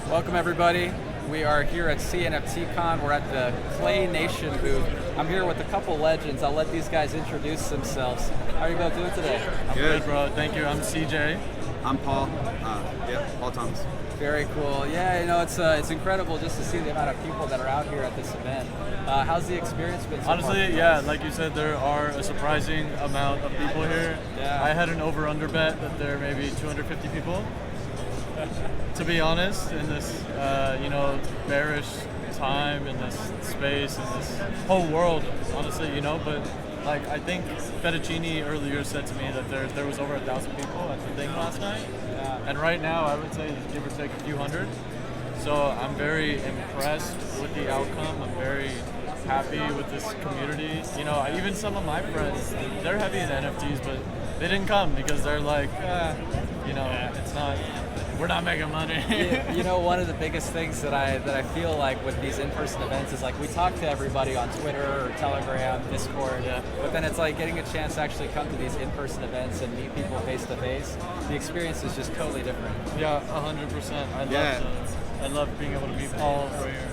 Welcome everybody. We are here at cNFTcon. We're at the Clay Nation booth. I'm here with a couple legends. I'll let these guys introduce themselves. How are you both doing today? I'm good, bro. Thank you. I'm CJ. I'm Paul. Paul Thomas. Very cool. Yeah, you know, it's incredible just to see the amount of people that are out here at this event. How's the experience been so Honestly, far? yeah, like you said, there are a surprising amount of people here. Yeah. I had an over-under bet that there are maybe 250 people. To be honest, in this, bearish time, in this space, in this whole world, honestly, but like I think Fettuccine earlier said to me that there was over 1,000 people at the thing last night, and right now I would say give or take a few hundred. So I'm very impressed with the outcome. I'm very happy with this community. Even some of my friends, they're heavy in NFTs, but they didn't come because they're like, it's not. We're not making money. One of the biggest things that I feel like with these in-person events is like we talk to everybody on Twitter or Telegram, Discord, but then it's like getting a chance to actually come to these in-person events and meet people face to face. The experience is just totally different. Yeah, 100%. I love being able to meet Paul right here.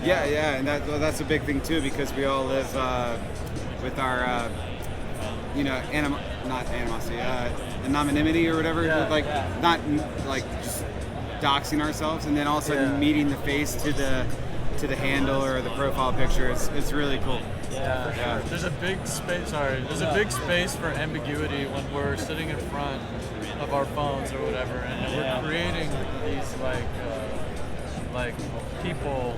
Yeah, and that's a big thing too because we all live with our, not animosity, anonymity or whatever, not like just doxing ourselves, and then also meeting the face to the handle or the profile picture. It's really cool. Yeah, for sure. There's a big space. There's a big space for ambiguity when we're sitting in front of our phones or whatever, and we're creating these like people.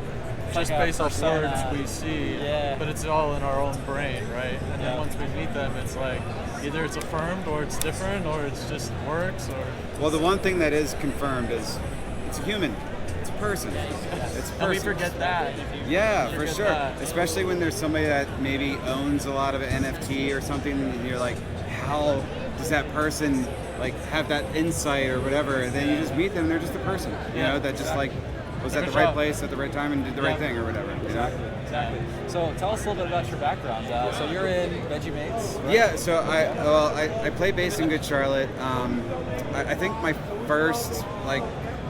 Just based off words we see, but it's all in our own brain, right? And then once we meet them, it's like either it's affirmed or it's different or it's just works or... Well, the one thing that is confirmed is it's a human. It's a person. It's a person. And we forget that. Yeah, for sure. Especially when there's somebody that maybe owns a lot of NFT or something, and you're like, how does that person like have that insight or whatever? And then you just meet them, and they're just a person, that just like was at the right place at the right time and did the right thing or whatever. Exactly. So tell us a little bit about your background. So you're in VeggieMates, right? Yeah. So I play bass in Good Charlotte. I think my first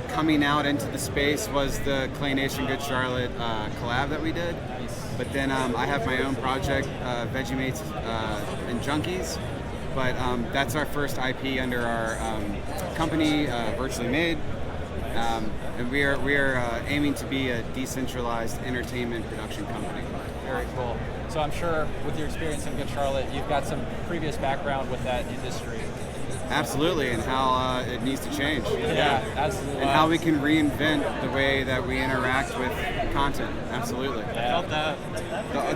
coming out into the space was the Clay Nation Good Charlotte collab that we did. Nice. But then I have my own project, VeggieMates and Junkies. But that's our first IP under our company, Virtually Made. And we are aiming to be a decentralized entertainment production company. Very cool. So I'm sure with your experience in Good Charlotte, you've got some previous background with that industry. Absolutely, and how it needs to change. Yeah, absolutely. And how we can reinvent the way that we interact with content. Absolutely. I felt that.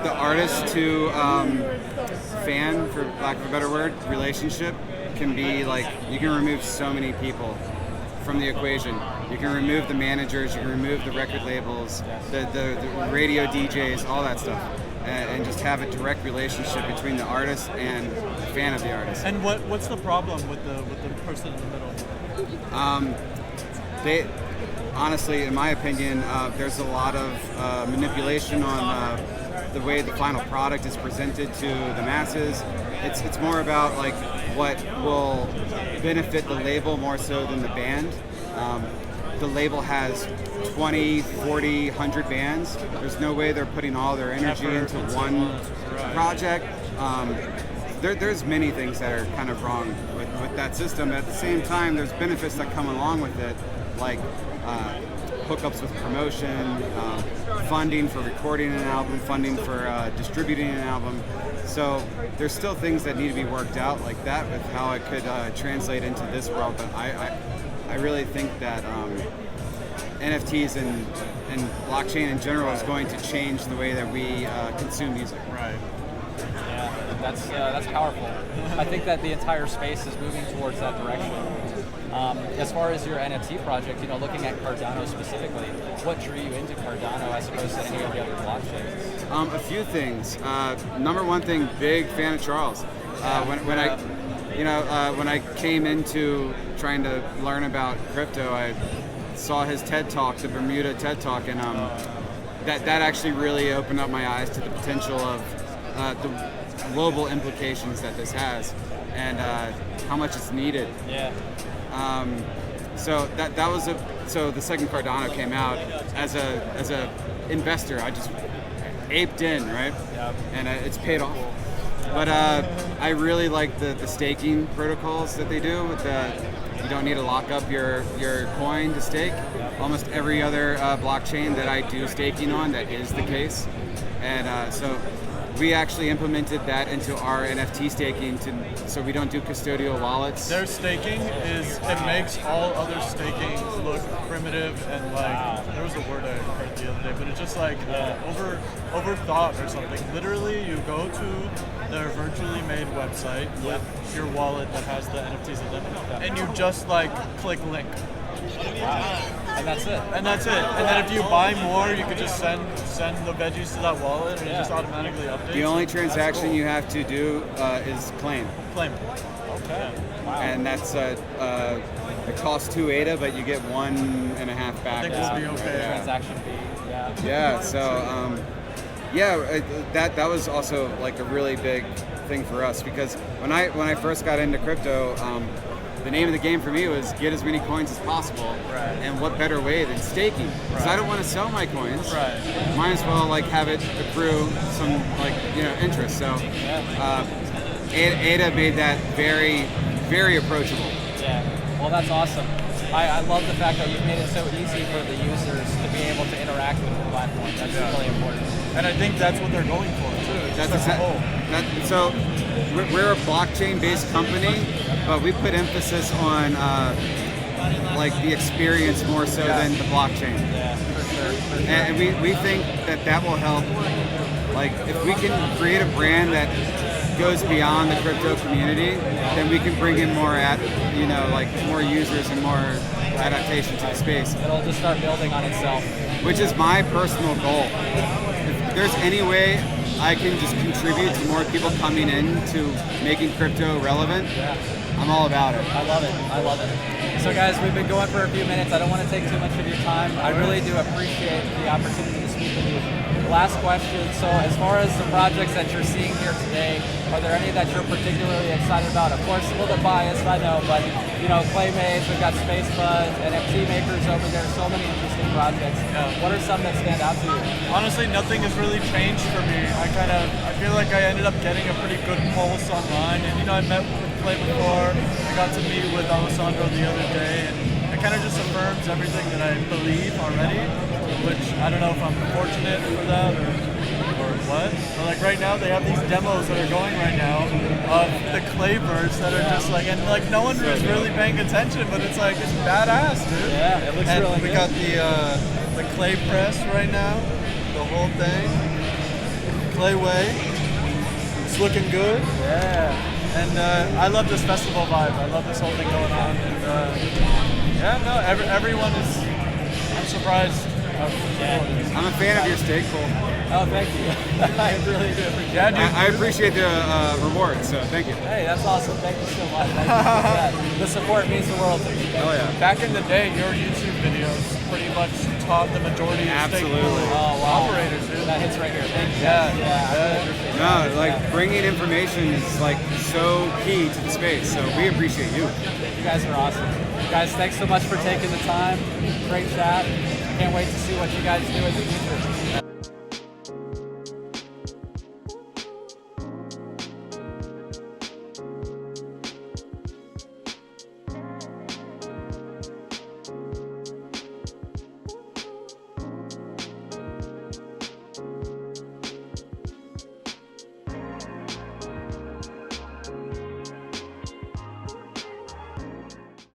The artist to fan, for lack of a better word, relationship can be you can remove so many people from the equation. You can remove the managers, you can remove the record labels, the radio DJs, all that stuff, and just have a direct relationship between the artist and the fan of the artist. And what's the problem with the person in the middle? They honestly, in my opinion, there's a lot of manipulation on the way the final product is presented to the masses. It's more about what will benefit the label more so than the band. The label has 20, 40, 100 bands. There's no way they're putting all their energy into one project. There's many things that are kind of wrong with that system. At the same time, there's benefits that come along with it, like hookups with promotion, funding for recording an album, funding for distributing an album. So there's still things that need to be worked out like that with how it could translate into this world. But I really think that NFTs and blockchain in general is going to change the way that we consume music. Right. Yeah, that's powerful. I think that the entire space is moving towards that direction. As far as your NFT project, looking at Cardano specifically, what drew you into Cardano as opposed to any of the other blockchains? A few things. Number one thing, big fan of Charles. When I came into trying to learn about crypto, I saw his TED Talk, the Bermuda TED Talk, and that actually really opened up my eyes to the potential of the global implications that this has and how much it's needed. Yeah. So that was a so the second Cardano came out, as a investor, I just aped in, right? Yep. And it's paid off. But I really like the staking protocols that they do. You don't need to lock up your coin to stake. Almost every other blockchain that I do staking on, that is the case. And so we actually implemented that into our NFT staking so we don't do custodial wallets. Their staking it makes all other staking look primitive and like, there was a word I heard the other day, but it's just like overthought or something. Literally, you go to their virtually made website with your wallet that has the NFTs in them, and you just like click link. And that's it. And that's it. And then if you buy more, you could just send the veggies to that wallet, and it just automatically updates. The only transaction you have to do is claim. Claim. Okay. Wow. And that's it costs 2 ADA, but you get 1.5 back. I think we'll be okay. Transaction fee. Yeah. Yeah. So that was also like a really big thing for us, because when I first got into crypto, the name of the game for me was get as many coins as possible. Right. And what better way than staking? Because I don't want to sell my coins. Right. Might as well like have it accrue some interest. So ADA made that very, very approachable. Yeah. Well, that's awesome. I love the fact that you've made it so easy for the users to be able to interact with the platform. That's really important. And I think that's what they're going for too. So we're a blockchain-based company, but we put emphasis on like the experience more so than the blockchain. Yeah, for sure. And we think that will help. Like, if we can create a brand that goes beyond the crypto community, then we can bring in more more users and more adaptation to the space. It'll just start building on itself. Which is my personal goal. If there's any way I can just contribute to more people coming in to making crypto relevant, I'm all about it. I love it. So guys, we've been going for a few minutes. I don't want to take too much of your time. I really do appreciate the opportunity to speak with you. Last question. So as far as the projects that you're seeing here today, are there any that you're particularly excited about? Of course, a little bit biased, I know, but Claymates, we've got Space Buzz, NFT makers over there, so many interesting projects. What are some that stand out to you? Honestly, nothing has really changed for me. I feel like I ended up getting a pretty good pulse online, and I met with Clay before. I got to meet with Alessandro the other day, and it kind of just affirms everything that I believe already, which I don't know if I'm fortunate for that or what. But like right now, they have these demos that are going right now of the Clayverse that are just like, and like no one is really paying attention, but it's like, it's badass, dude. Yeah, it looks and really we good. got the Clay press right now, the whole thing. Clay Way. It's looking good. Yeah. And I love this festival vibe. I love this whole thing going on. And everyone is, I'm surprised. I'm a fan of your stake pool. Oh, thank you. I really do appreciate Yeah, it. dude. I appreciate the reward, so thank you. Hey, that's awesome. Thank you so much. Thank you for that. The support means the world to me. Oh yeah. Back in the day, your YouTube videos pretty much taught the majority of stake Absolutely. pool Oh, wow. operators, dude. That hits right here. Thank you. Yeah. I really appreciate that. No, like bringing information is like so key to the space. So we appreciate you. You guys are awesome. Guys, thanks so much for taking the time. Great chat. Can't wait to see what you guys do in the future.